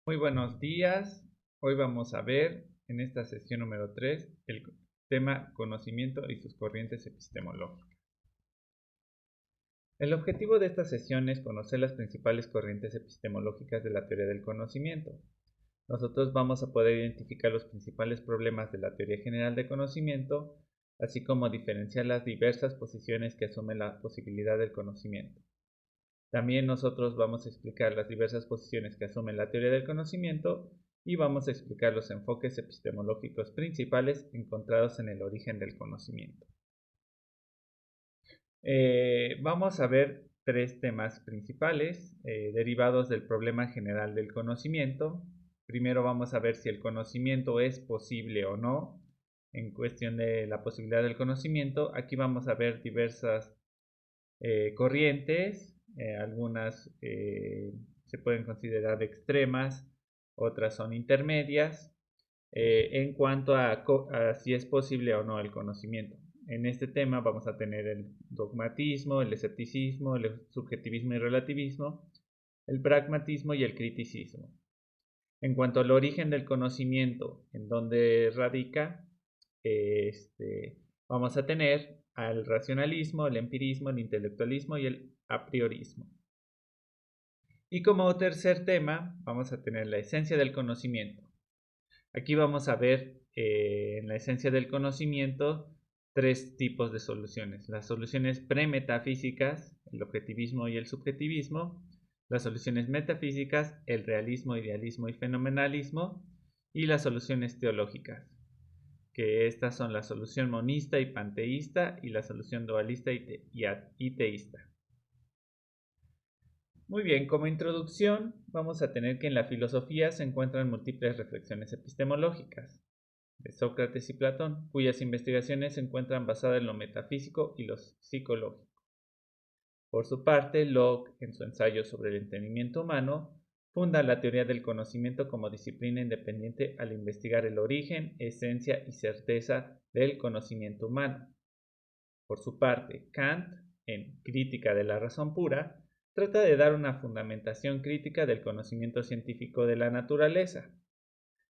Muy buenos días. Hoy vamos a ver en esta sesión número 3 el tema conocimiento y sus corrientes epistemológicas. El objetivo de esta sesión es conocer las principales corrientes epistemológicas de la teoría del conocimiento. Nosotros vamos a poder identificar los principales problemas de la teoría general de conocimiento, así como diferenciar las diversas posiciones que asumen la posibilidad del conocimiento. También nosotros vamos a explicar las diversas posiciones que asumen la teoría del conocimiento y vamos a explicar los enfoques epistemológicos principales encontrados en el origen del conocimiento. Vamos a ver tres temas principales derivados del problema general del conocimiento. Primero vamos a ver si el conocimiento es posible o no. En cuestión de la posibilidad del conocimiento, aquí vamos a ver diversas corrientes, algunas se pueden considerar extremas, otras son intermedias, en cuanto a si es posible o no el conocimiento. En este tema vamos a tener el dogmatismo, el escepticismo, el subjetivismo y relativismo, el pragmatismo y el criticismo. En cuanto al origen del conocimiento, en donde radica, vamos a tener al racionalismo, el empirismo, el intelectualismo y el apriorismo. Y como tercer tema, vamos a tener la esencia del conocimiento. Aquí vamos a ver en la esencia del conocimiento tres tipos de soluciones. Las soluciones premetafísicas, el objetivismo y el subjetivismo. Las soluciones metafísicas, el realismo, idealismo y fenomenalismo. Y las soluciones teológicas, que estas son la solución monista y panteísta y la solución dualista y teísta. Muy bien, como introducción vamos a tener que en la filosofía se encuentran múltiples reflexiones epistemológicas de Sócrates y Platón, cuyas investigaciones se encuentran basadas en lo metafísico y lo psicológico. Por su parte, Locke, en su ensayo sobre el entendimiento humano, funda la teoría del conocimiento como disciplina independiente al investigar el origen, esencia y certeza del conocimiento humano. Por su parte, Kant, en Crítica de la razón pura, trata de dar una fundamentación crítica del conocimiento científico de la naturaleza.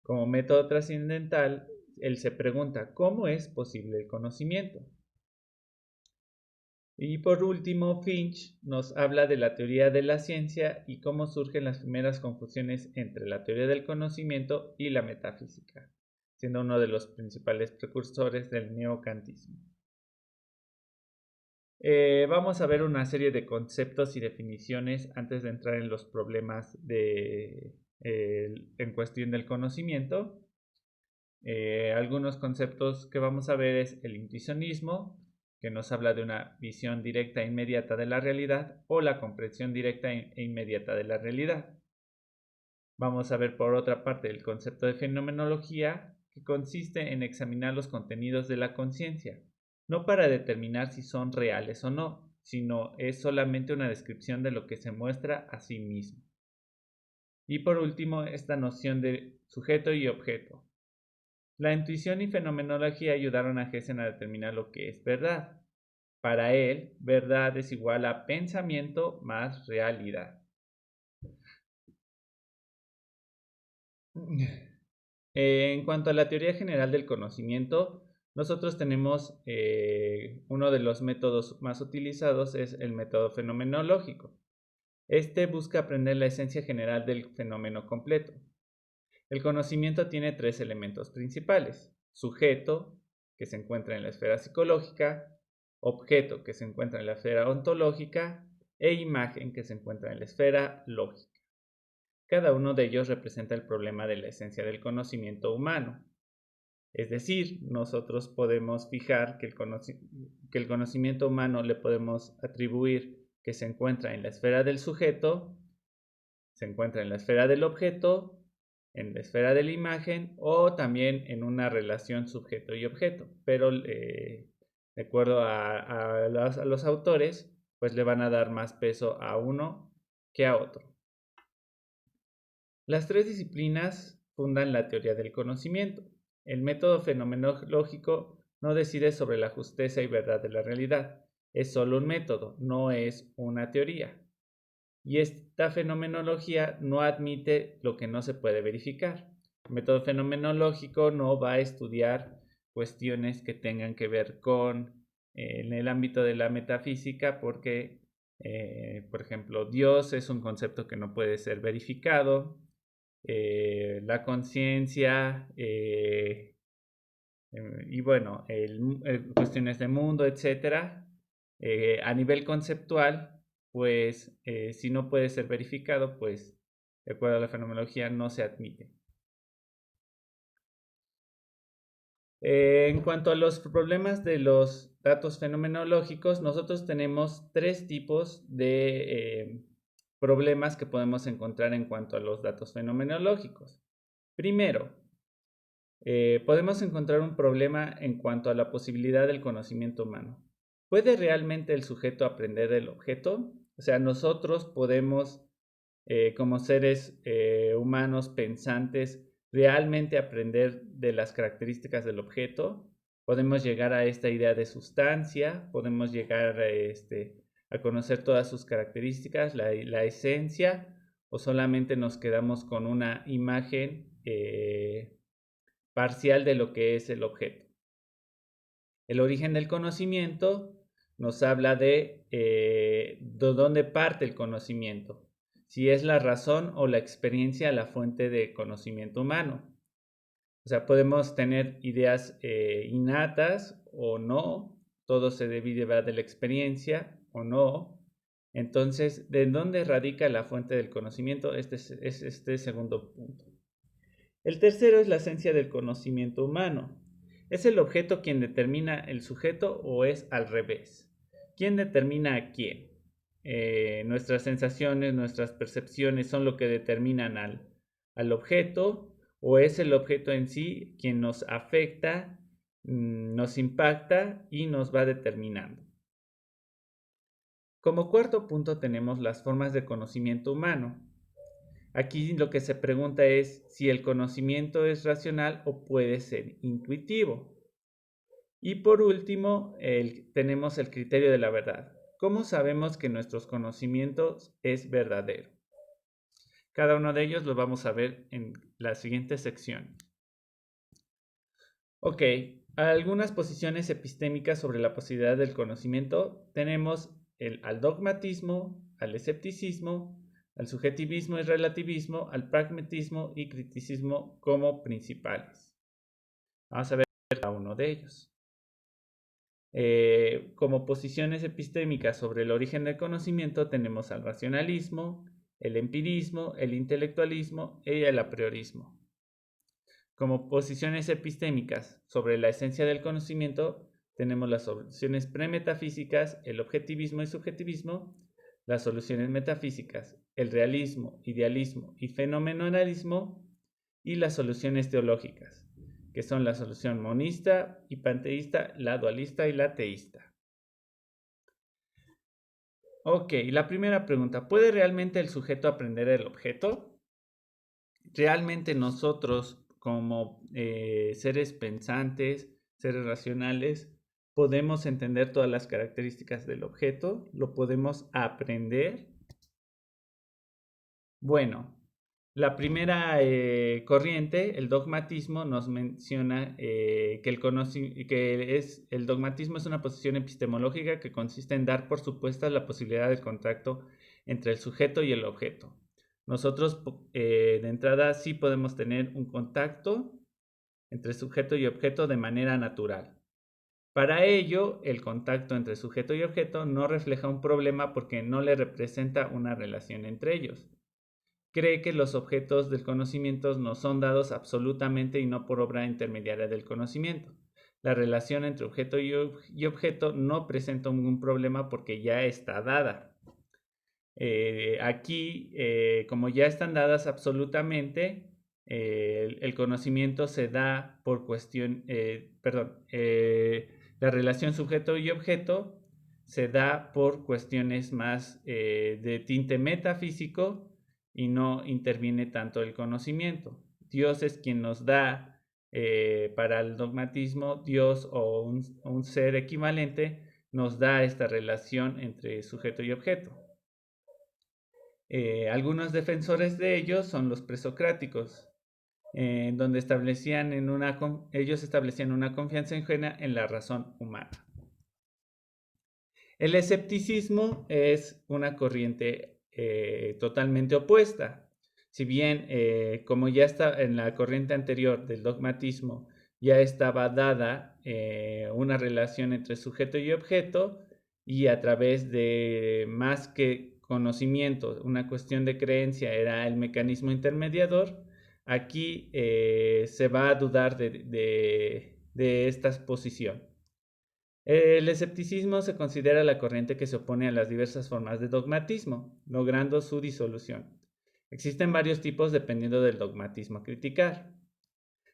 Como método trascendental, él se pregunta ¿cómo es posible el conocimiento? Y por último, Finch nos habla de la teoría de la ciencia y cómo surgen las primeras confusiones entre la teoría del conocimiento y la metafísica, siendo uno de los principales precursores del neocantismo. Vamos a ver una serie de conceptos y definiciones antes de entrar en los problemas en cuestión del conocimiento. Algunos conceptos que vamos a ver es el intuicionismo, que nos habla de una visión directa e inmediata de la realidad, o la comprensión directa e inmediata de la realidad. Vamos a ver por otra parte el concepto de fenomenología, que consiste en examinar los contenidos de la conciencia, no para determinar si son reales o no, sino es solamente una descripción de lo que se muestra a sí mismo. Y por último, esta noción de sujeto y objeto. La intuición y fenomenología ayudaron a Gessen a determinar lo que es verdad. Para él, verdad es igual a pensamiento más realidad. En cuanto a la teoría general del conocimiento, nosotros tenemos uno de los métodos más utilizados es el método fenomenológico. Este busca aprender la esencia general del fenómeno completo. El conocimiento tiene tres elementos principales: sujeto, que se encuentra en la esfera psicológica; objeto, que se encuentra en la esfera ontológica; e imagen, que se encuentra en la esfera lógica. Cada uno de ellos representa el problema de la esencia del conocimiento humano. Es decir, nosotros podemos fijar que el conocimiento humano le podemos atribuir que se encuentra en la esfera del sujeto, se encuentra en la esfera del objeto, en la esfera de la imagen o también en una relación sujeto y objeto. Pero de acuerdo a los autores, pues le van a dar más peso a uno que a otro. Las tres disciplinas fundan la teoría del conocimiento. El método fenomenológico no decide sobre la justeza y verdad de la realidad. Es solo un método, no es una teoría. y esta fenomenología no admite lo que no se puede verificar. El método fenomenológico no va a estudiar cuestiones que tengan que ver con en el ámbito de la metafísica porque, por ejemplo, Dios es un concepto que no puede ser verificado, la conciencia y bueno, cuestiones de mundo, etcétera. A nivel conceptual, pues si no puede ser verificado, pues de acuerdo a la fenomenología no se admite. En cuanto a los problemas de los datos fenomenológicos, nosotros tenemos tres tipos de problemas que podemos encontrar en cuanto a los datos fenomenológicos. Primero, podemos encontrar un problema en cuanto a la posibilidad del conocimiento humano. ¿Puede realmente el sujeto aprender del objeto? O sea, nosotros podemos, como seres humanos pensantes, realmente aprender de las características del objeto. Podemos llegar a esta idea de sustancia, podemos llegar a conocer todas sus características, la esencia, o solamente nos quedamos con una imagen parcial de lo que es el objeto. El origen del conocimiento nos habla de dónde parte el conocimiento, si es la razón o la experiencia la fuente de conocimiento humano. O sea, podemos tener ideas innatas o no, todo se deriva de la experiencia o no. Entonces, ¿de dónde radica la fuente del conocimiento? Este es este segundo punto. El tercero es la esencia del conocimiento humano. ¿Es el objeto quien determina el sujeto o es al revés? ¿Quién determina a quién? Nuestras sensaciones, nuestras percepciones son lo que determinan al objeto, o es el objeto en sí quien nos afecta, nos impacta y nos va determinando. Como cuarto punto tenemos las formas de conocimiento humano. Aquí lo que se pregunta es si el conocimiento es racional o puede ser intuitivo. Y por último, tenemos el criterio de la verdad. ¿Cómo sabemos que nuestros conocimientos es verdadero? Cada uno de ellos lo vamos a ver en la siguiente sección. Ok, algunas posiciones epistémicas sobre la posibilidad del conocimiento. Tenemos al dogmatismo, al escepticismo, al subjetivismo y relativismo, al pragmatismo y criticismo como principales. Vamos a ver cada uno de ellos. Como posiciones epistémicas sobre el origen del conocimiento tenemos al racionalismo, el empirismo, el intelectualismo y el apriorismo. Como posiciones epistémicas sobre la esencia del conocimiento tenemos las soluciones premetafísicas, el objetivismo y subjetivismo, las soluciones metafísicas, el realismo, idealismo y fenomenalismo, y las soluciones teológicas, que son la solución monista y panteísta, la dualista y la teísta. Ok, la primera pregunta, ¿puede realmente el sujeto aprender el objeto? ¿Realmente nosotros como seres pensantes, seres racionales, podemos entender todas las características del objeto? ¿Lo podemos aprender? Bueno, la primera corriente, el dogmatismo, nos menciona que el dogmatismo es una posición epistemológica que consiste en dar por supuesta la posibilidad del contacto entre el sujeto y el objeto. Nosotros de entrada sí podemos tener un contacto entre sujeto y objeto de manera natural. Para ello, el contacto entre sujeto y objeto no refleja un problema porque no le representa una relación entre ellos. Cree que los objetos del conocimiento no son dados absolutamente y no por obra intermediaria del conocimiento. La relación entre objeto y objeto no presenta ningún problema porque ya está dada. Aquí, como ya están dadas absolutamente, el conocimiento se da por cuestión, la relación sujeto y objeto se da por cuestiones más de tinte metafísico y no interviene tanto el conocimiento. Dios es quien nos da, para el dogmatismo, Dios o un ser equivalente nos da esta relación entre sujeto y objeto. Algunos defensores de ellos son los presocráticos, donde ellos establecían una confianza ingenua en la razón humana. El escepticismo es una corriente totalmente opuesta. Si bien, como ya está en la corriente anterior del dogmatismo, ya estaba dada una relación entre sujeto y objeto, y a través de más que conocimiento, una cuestión de creencia era el mecanismo intermediador, aquí se va a dudar de esta posición. El escepticismo se considera la corriente que se opone a las diversas formas de dogmatismo, logrando su disolución. Existen varios tipos dependiendo del dogmatismo a criticar.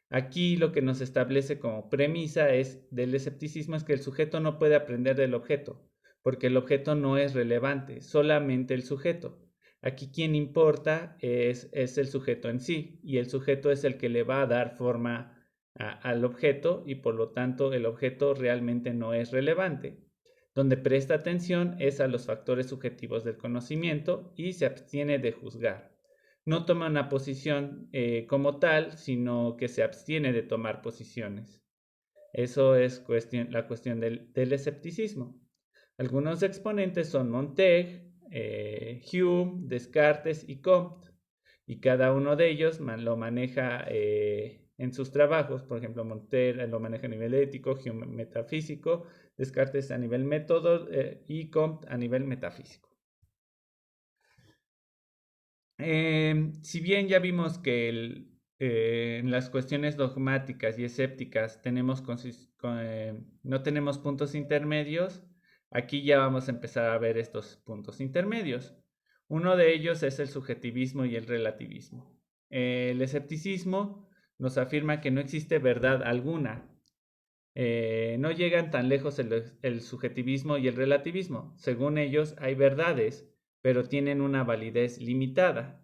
Aquí lo que nos establece como premisa del escepticismo es que el sujeto no puede aprender del objeto, porque el objeto no es relevante, solamente el sujeto. Aquí quien importa es el sujeto en sí, y el sujeto es el que le va a dar forma al objeto, y por lo tanto el objeto realmente no es relevante. Donde presta atención es a los factores subjetivos del conocimiento y se abstiene de juzgar. No toma una posición como tal, sino que se abstiene de tomar posiciones. Eso es la cuestión del escepticismo. Algunos exponentes son Montaigne, Hume, Descartes y Comte, y cada uno de ellos lo maneja en sus trabajos. Por ejemplo, Montaigne lo maneja a nivel ético, Hume metafísico, Descartes a nivel método y Comte a nivel metafísico. Si bien ya vimos que en las cuestiones dogmáticas y escépticas no tenemos puntos intermedios, aquí ya vamos a empezar a ver estos puntos intermedios. Uno de ellos es el subjetivismo y el relativismo. El escepticismo nos afirma que no existe verdad alguna. No llegan tan lejos el subjetivismo y el relativismo. Según ellos, hay verdades, pero tienen una validez limitada.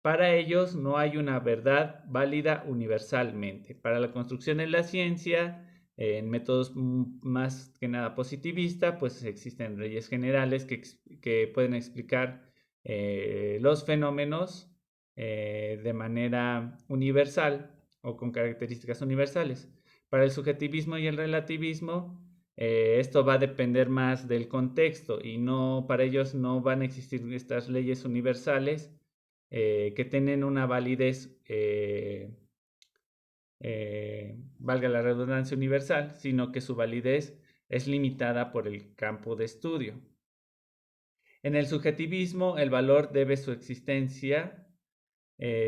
Para ellos no hay una verdad válida universalmente. Para la construcción de la ciencia, en métodos más que nada positivista, pues existen leyes generales que pueden explicar los fenómenos de manera universal o con características universales. Para el subjetivismo y el relativismo, esto va a depender más del contexto y para ellos no van a existir estas leyes universales que tienen una validez, valga la redundancia, universal, sino que su validez es limitada por el campo de estudio. En el subjetivismo, el valor debe su existencia,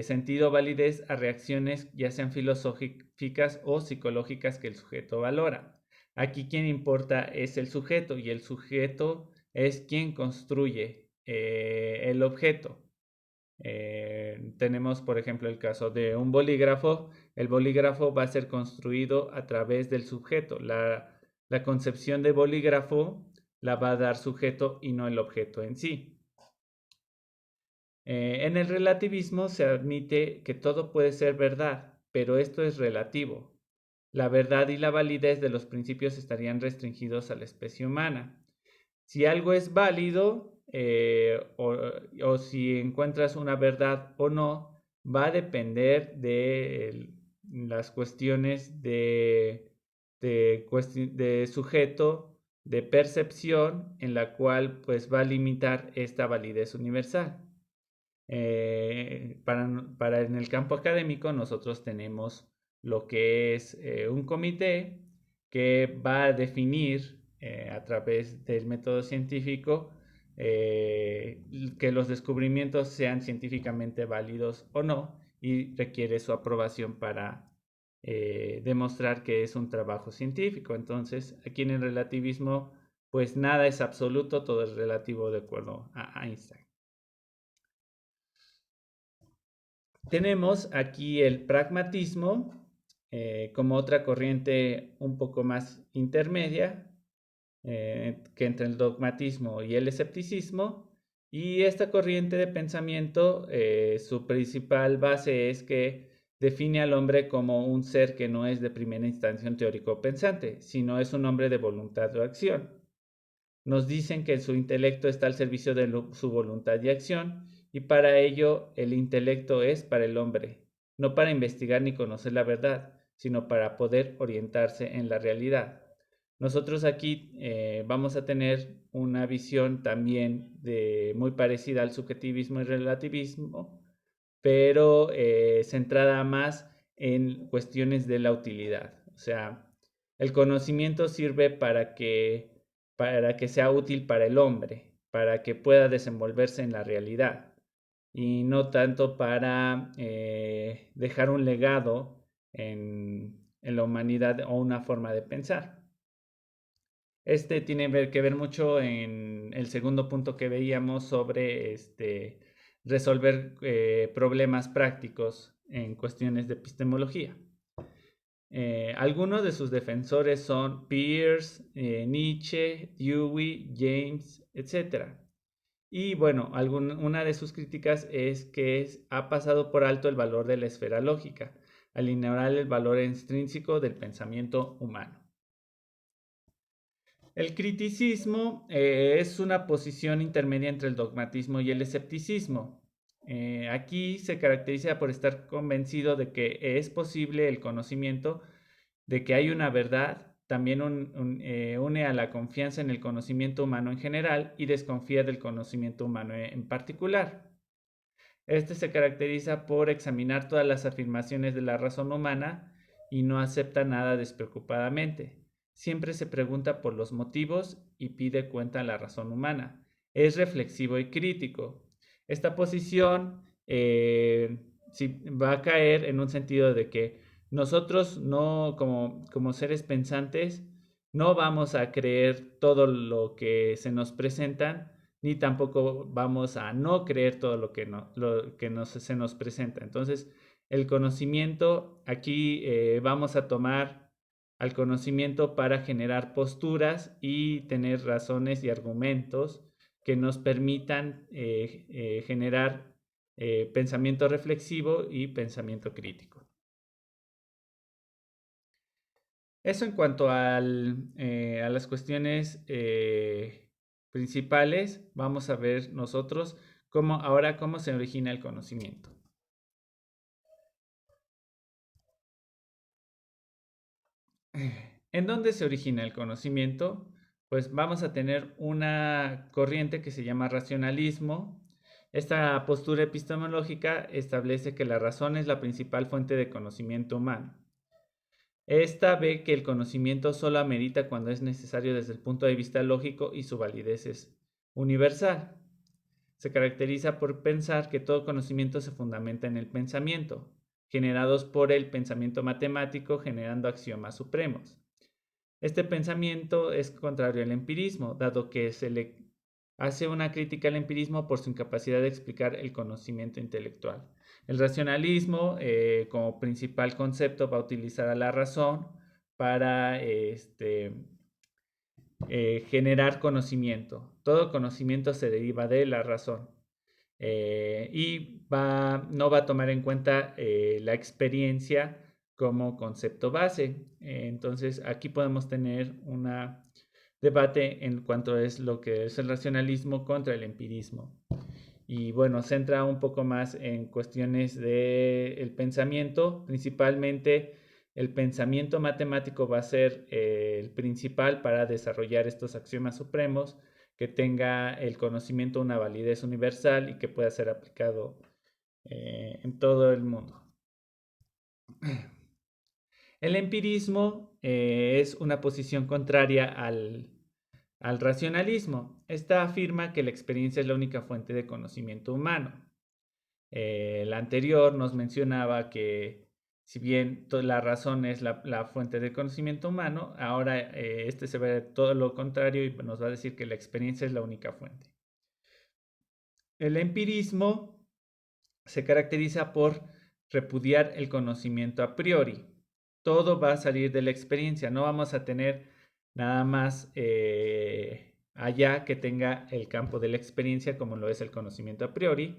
sentido, validez a reacciones ya sean filosóficas o psicológicas que el sujeto valora. Aquí quien importa es el sujeto, y el sujeto es quien construye el objeto. Tenemos, por ejemplo, el caso de un bolígrafo. El bolígrafo va a ser construido a través del sujeto. La concepción de bolígrafo la va a dar sujeto y no el objeto en sí. En el relativismo se admite que todo puede ser verdad, pero esto es relativo. La verdad y la validez de los principios estarían restringidos a la especie humana. Si algo es válido o si encuentras una verdad o no, va a depender de las cuestiones de sujeto, de percepción, en la cual pues va a limitar esta validez universal. Para en el campo académico nosotros tenemos lo que es un comité que va a definir a través del método científico que los descubrimientos sean científicamente válidos o no, y requiere su aprobación para demostrar que es un trabajo científico. Entonces, aquí en el relativismo, pues nada es absoluto, todo es relativo de acuerdo a Einstein. Tenemos aquí el pragmatismo como otra corriente un poco más intermedia que entre el dogmatismo y el escepticismo. Y esta corriente de pensamiento, su principal base es que define al hombre como un ser que no es de primera instancia un teórico pensante, sino es un hombre de voluntad o acción. Nos dicen que su intelecto está al servicio de su voluntad y acción, y para ello el intelecto es para el hombre, no para investigar ni conocer la verdad, sino para poder orientarse en la realidad. Nosotros aquí vamos a tener una visión también muy parecida al subjetivismo y relativismo, pero centrada más en cuestiones de la utilidad. O sea, el conocimiento sirve para que sea útil para el hombre, para que pueda desenvolverse en la realidad y no tanto para dejar un legado en la humanidad o una forma de pensar. Este tiene que ver mucho en el segundo punto que veíamos sobre resolver problemas prácticos en cuestiones de epistemología. Algunos de sus defensores son Peirce, Nietzsche, Dewey, James, etc. Y bueno, una de sus críticas es que ha pasado por alto el valor de la esfera lógica, al ignorar el valor extrínseco del pensamiento humano. El criticismo es una posición intermedia entre el dogmatismo y el escepticismo. Aquí se caracteriza por estar convencido de que es posible el conocimiento, de que hay una verdad, también une a la confianza en el conocimiento humano en general y desconfía del conocimiento humano en particular. Este se caracteriza por examinar todas las afirmaciones de la razón humana y no acepta nada despreocupadamente. Siempre se pregunta por los motivos y pide cuenta a la razón humana. Es reflexivo y crítico. Esta posición va a caer en un sentido de que nosotros no, como seres pensantes, no vamos a creer todo lo que se nos presentan, ni tampoco vamos a no creer todo lo que se nos presenta. Entonces, el conocimiento, aquí vamos a tomar al conocimiento para generar posturas y tener razones y argumentos que nos permitan generar pensamiento reflexivo y pensamiento crítico. Eso en cuanto a las cuestiones principales, vamos a ver nosotros cómo se origina el conocimiento. ¿En dónde se origina el conocimiento? Pues vamos a tener una corriente que se llama racionalismo. Esta postura epistemológica establece que la razón es la principal fuente de conocimiento humano. Esta ve que el conocimiento solo amerita cuando es necesario desde el punto de vista lógico y su validez es universal. Se caracteriza por pensar que todo conocimiento se fundamenta en el pensamiento, generados por el pensamiento matemático generando axiomas supremos. Este pensamiento es contrario al empirismo, dado que se le hace una crítica al empirismo por su incapacidad de explicar el conocimiento intelectual. El racionalismo, como principal concepto, va a utilizar a la razón para generar conocimiento. Todo conocimiento se deriva de la razón. Y no va a tomar en cuenta la experiencia como concepto base. Entonces aquí podemos tener un debate en cuanto es lo que es el racionalismo contra el empirismo. Y bueno, centra un poco más en cuestiones del pensamiento, principalmente el pensamiento matemático va a ser el principal para desarrollar estos axiomas supremos, que tenga el conocimiento una validez universal y que pueda ser aplicado en todo el mundo. El empirismo es una posición contraria al racionalismo. Esta afirma que la experiencia es la única fuente de conocimiento humano. La anterior nos mencionaba que si bien la razón es la fuente de conocimiento humano, ahora se ve todo lo contrario y nos va a decir que la experiencia es la única fuente. El empirismo se caracteriza por repudiar el conocimiento a priori. Todo va a salir de la experiencia, no vamos a tener nada más allá que tenga el campo de la experiencia como lo es el conocimiento a priori.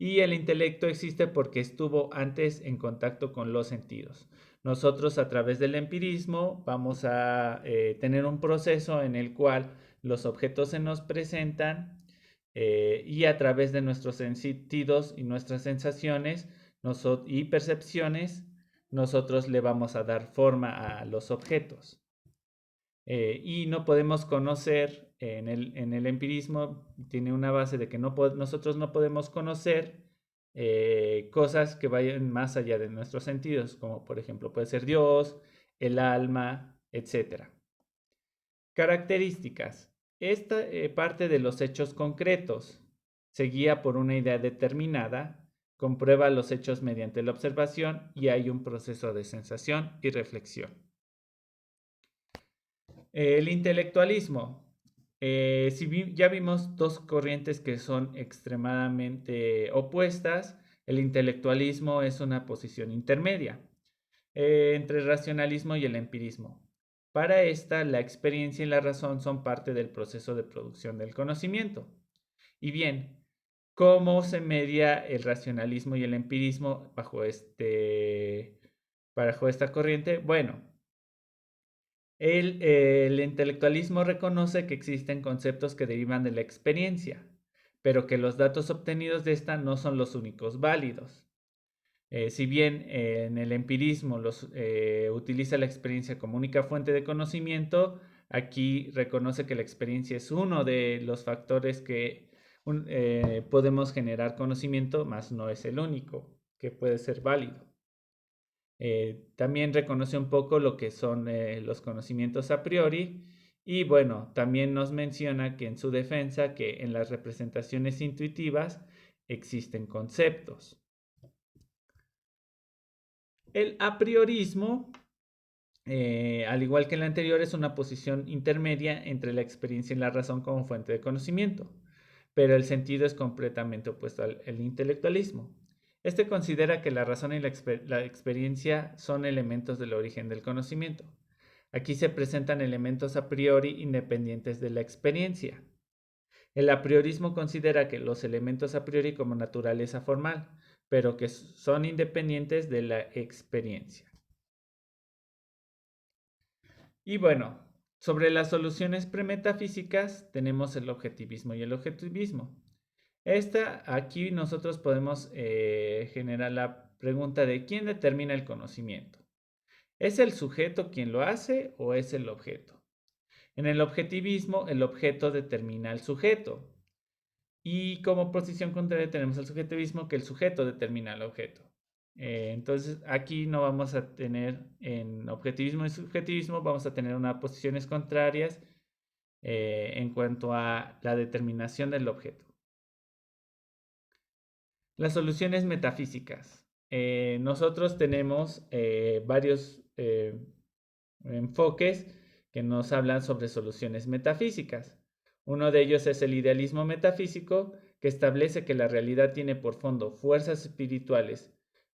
Y el intelecto existe porque estuvo antes en contacto con los sentidos. Nosotros a través del empirismo vamos a tener un proceso en el cual los objetos se nos presentan y a través de nuestros sentidos y nuestras sensaciones y percepciones, nosotros le vamos a dar forma a los objetos. Y no podemos conocer, en el empirismo tiene una base de que nosotros no podemos conocer cosas que vayan más allá de nuestros sentidos, como por ejemplo puede ser Dios, el alma, etc. Características. Esta parte de los hechos concretos. Se guía por una idea determinada, comprueba los hechos mediante la observación y hay un proceso de sensación y reflexión. El intelectualismo. Ya vimos dos corrientes que son extremadamente opuestas. El intelectualismo es una posición intermedia entre el racionalismo y el empirismo. Para esta, la experiencia y la razón son parte del proceso de producción del conocimiento. Y bien, ¿cómo se media el racionalismo y el empirismo bajo esta corriente? Bueno, el intelectualismo reconoce que existen conceptos que derivan de la experiencia, pero que los datos obtenidos de esta no son los únicos válidos. Si bien en el empirismo utiliza la experiencia como única fuente de conocimiento, aquí reconoce que la experiencia es uno de los factores que podemos generar conocimiento, mas no es el único que puede ser válido. También reconoce un poco lo que son los conocimientos a priori y bueno, también nos menciona que en su defensa que en las representaciones intuitivas existen conceptos. El apriorismo, al igual que el anterior, es una posición intermedia entre la experiencia y la razón como fuente de conocimiento, pero el sentido es completamente opuesto al intelectualismo. Este considera que la razón y la experiencia son elementos del origen del conocimiento. Aquí se presentan elementos a priori independientes de la experiencia. El apriorismo considera que los elementos a priori como naturaleza formal, pero que son independientes de la experiencia. Y bueno, sobre las soluciones premetafísicas tenemos el objetivismo y el objetivismo. Aquí nosotros podemos generar la pregunta de quién determina el conocimiento. ¿Es el sujeto quien lo hace o es el objeto? En el objetivismo, el objeto determina al sujeto. Y como posición contraria tenemos el subjetivismo, que el sujeto determina al objeto. Entonces aquí no vamos a tener, en objetivismo y subjetivismo, vamos a tener unas posiciones contrarias en cuanto a la determinación del objeto. Las soluciones metafísicas. Nosotros tenemos varios enfoques que nos hablan sobre soluciones metafísicas. Uno de ellos es el idealismo metafísico, que establece que la realidad tiene por fondo fuerzas espirituales,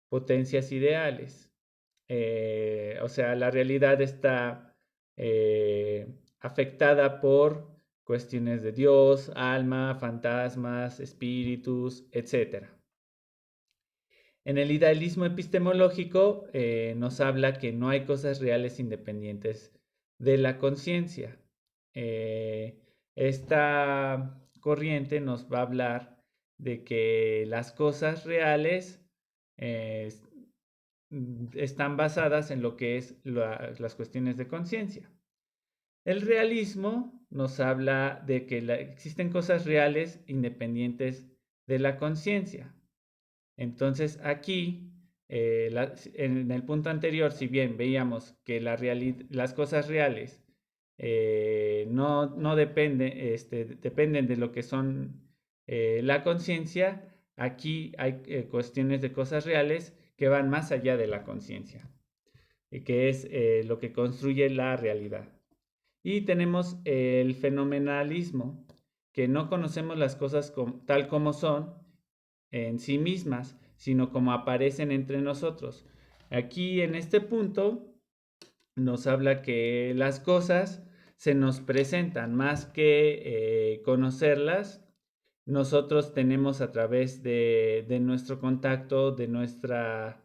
potencias ideales. O sea, la realidad está afectada por cuestiones de Dios, alma, fantasmas, espíritus, etc. En el idealismo epistemológico nos habla que no hay cosas reales independientes de la conciencia. Esta corriente nos va a hablar de que las cosas reales están basadas en lo que es las cuestiones de conciencia. El realismo nos habla de que existen cosas reales independientes de la conciencia. Entonces aquí, en el punto anterior, si bien veíamos que las cosas reales no dependen de lo que son la conciencia, aquí hay cuestiones de cosas reales que van más allá de la conciencia, que es lo que construye la realidad. Y tenemos el fenomenalismo, que no conocemos las cosas tal como son en sí mismas, sino como aparecen entre nosotros. Aquí en este punto nos habla que las cosas se nos presentan más que conocerlas. Nosotros tenemos a través de nuestro contacto, de nuestras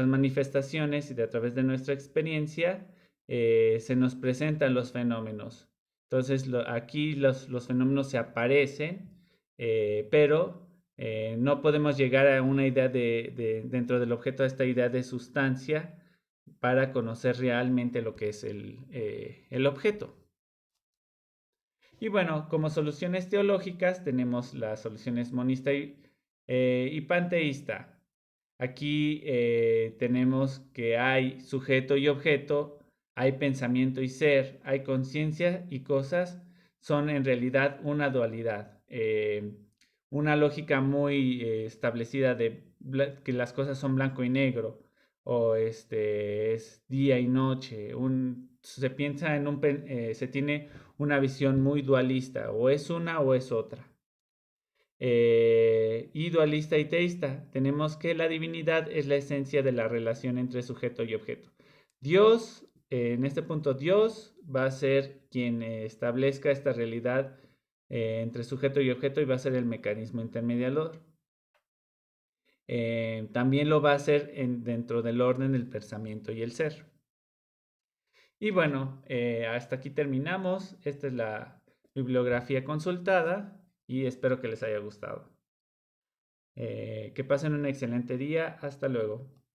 manifestaciones y a través de nuestra experiencia, se nos presentan los fenómenos. Entonces, aquí los fenómenos se aparecen, pero no podemos llegar a una idea dentro del objeto, a esta idea de sustancia para conocer realmente lo que es el objeto. Y bueno, como soluciones teológicas tenemos las soluciones monista y panteísta. Aquí tenemos que hay sujeto y objeto, hay pensamiento y ser, hay conciencia y cosas, son en realidad una dualidad. Una lógica muy establecida de que las cosas son blanco y negro, o es día y noche. Se piensa en se tiene una visión muy dualista, o es una o es otra. Y dualista y teísta, tenemos que la divinidad es la esencia de la relación entre sujeto y objeto. Dios, en este punto, Dios va a ser quien establezca esta realidad entre sujeto y objeto y va a ser el mecanismo intermediador. También lo va a hacer dentro del orden del pensamiento y el ser. Y bueno, hasta aquí terminamos. Esta es la bibliografía consultada y espero que les haya gustado. Que pasen un excelente día. Hasta luego.